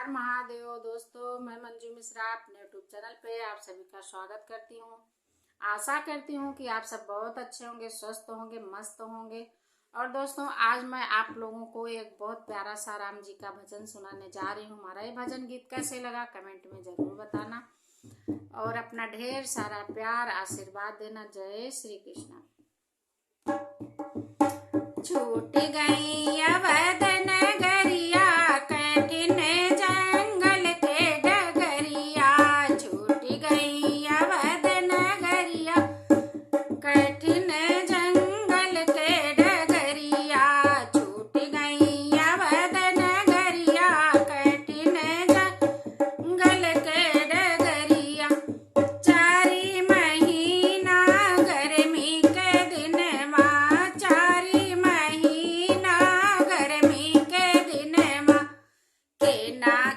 हर महादेव दोस्तों, मैं मंजू मिश्रा अपने यूट्यूब चैनल पे आप सभी का स्वागत करती हूँ। आशा करती हूँ कि आप सब बहुत अच्छे होंगे, स्वस्थ होंगे, मस्त होंगे। और दोस्तों, आज मैं आप लोगों को एक बहुत प्यारा सा राम जी का भजन सुनाने जा रही हूँ। हमारा ये भजन गीत कैसे लगा कमेंट में जरूर बताना और अपना ढेर सारा प्यार आशीर्वाद देना। जय श्री कृष्ण। छूट गई अवध नगरिया, कठिन जंगल के डगरिया। छूट गई अवध नगरिया, कठिन जंगल के डगरिया। छूट गई अवध नगरिया, कठिन जंगल के डगरिया। चारी महीना गर्मी के दिन माँ, चारी महीना गर्मी के दिन माँ के ना